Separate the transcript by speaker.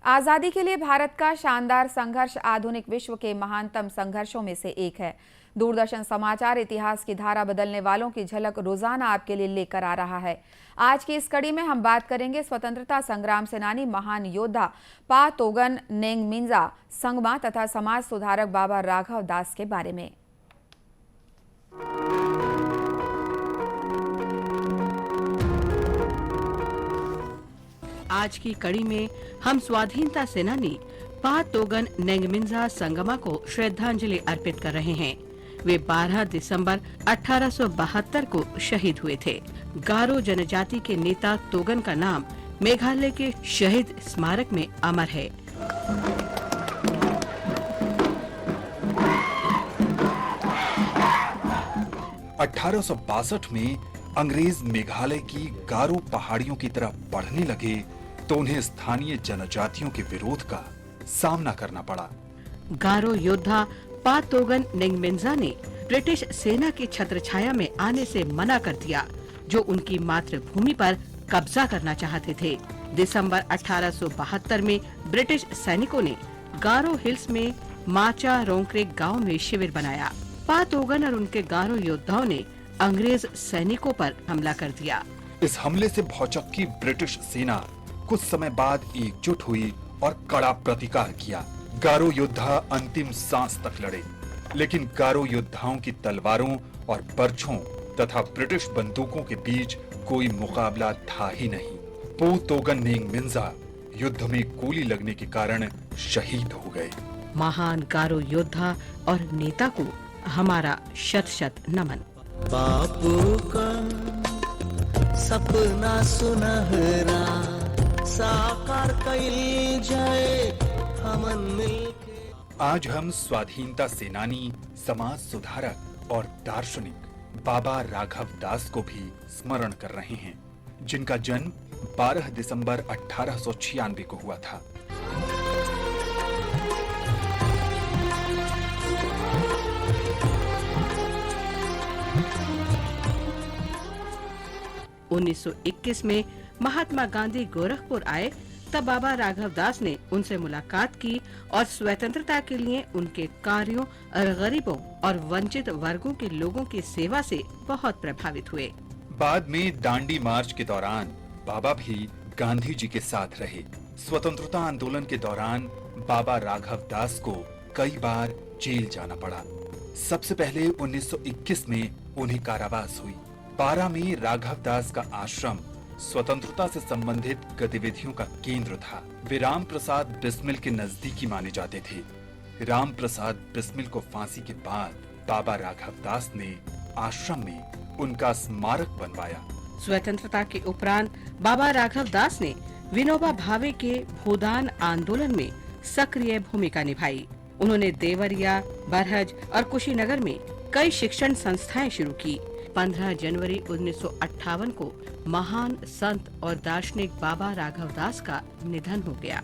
Speaker 1: आजादी के लिए भारत का शानदार संघर्ष आधुनिक विश्व के महानतम संघर्षों में से एक है। दूरदर्शन समाचार इतिहास की धारा बदलने वालों की झलक रोजाना आपके लिए लेकर आ रहा है। आज की इस कड़ी में हम बात करेंगे स्वतंत्रता संग्राम सेनानी महान योद्धा पा तोगन नेंगमिंजा संगमा तथा समाज सुधारक बाबा राघव दास के बारे में।
Speaker 2: आज की कड़ी में हम स्वाधीनता सेनानी पा तोगन नेंगमिंजा संगमा को श्रद्धांजलि अर्पित कर रहे हैं। वे 12 दिसंबर 1872 को शहीद हुए थे। गारो जनजाति के नेता तोगन का नाम मेघालय के शहीद स्मारक में अमर है।
Speaker 3: अठारह में अंग्रेज मेघालय की गारो पहाड़ियों की तरफ बढ़ने लगे तो उन्हें स्थानीय जनजातियों के विरोध का सामना करना पड़ा।
Speaker 2: गारो योद्धा पा तोगन नेंगमिंजा ने ब्रिटिश सेना की छत्रछाया में आने से मना कर दिया, जो उनकी मातृभूमि पर कब्जा करना चाहते थे। दिसंबर 1872 में ब्रिटिश सैनिकों ने गारो हिल्स में माचा रोंकरेक गांव में शिविर बनाया। पा तोगन और उनके गारो योद्धाओं ने अंग्रेज सैनिकों पर हमला कर दिया।
Speaker 3: इस हमले से भौचक्की ब्रिटिश सेना कुछ समय बाद एकजुट हुई और कड़ा प्रतिकार किया। गारो योद्धा अंतिम सांस तक लड़े, लेकिन गारो योद्धाओं की तलवारों और बर्छों तथा ब्रिटिश बंदूकों के बीच कोई मुकाबला था ही नहीं। पो तोगन नेंगमिंजा युद्ध में गोली लगने के कारण शहीद हो गए।
Speaker 2: महान गारो योद्धा और नेता को हमारा शत शत नमन।
Speaker 4: बापू का सपना सुनहरा साकार कइल जाए हमन मिलके।
Speaker 3: आज हम स्वाधीनता सेनानी, समाज सुधारक और दार्शनिक बाबा राघव दास को भी स्मरण कर रहे हैं, जिनका जन्म 12 दिसंबर 1896 को हुआ था।
Speaker 2: उन्नीस 1921 में महात्मा गांधी गोरखपुर आए, तब बाबा राघव दास ने उनसे मुलाकात की और स्वतंत्रता के लिए उनके कार्यों और गरीबों और वंचित वर्गों के लोगों की सेवा से बहुत प्रभावित हुए।
Speaker 3: बाद में दांडी मार्च के दौरान बाबा भी गांधी जी के साथ रहे। स्वतंत्रता आंदोलन के दौरान बाबा राघव दास को कई बार जेल जाना पड़ा। सबसे पहले 1921 में उन्हें कारावास हुई। पारा में राघव दास का आश्रम स्वतंत्रता से संबंधित गतिविधियों का केंद्र था। वे राम प्रसाद बिस्मिल के नजदीकी माने जाते थे। राम प्रसाद बिस्मिल को फांसी के बाद बाबा राघव दास ने आश्रम में उनका स्मारक बनवाया।
Speaker 2: स्वतंत्रता के उपरांत बाबा राघव दास ने विनोबा भावे के भूदान आंदोलन में सक्रिय भूमिका निभाई। उन्होंने देवरिया, बरहज और कुशीनगर में कई शिक्षण संस्थाएं शुरू की। 15 जनवरी 1958 को महान संत और दार्शनिक बाबा राघव दास का निधन हो गया।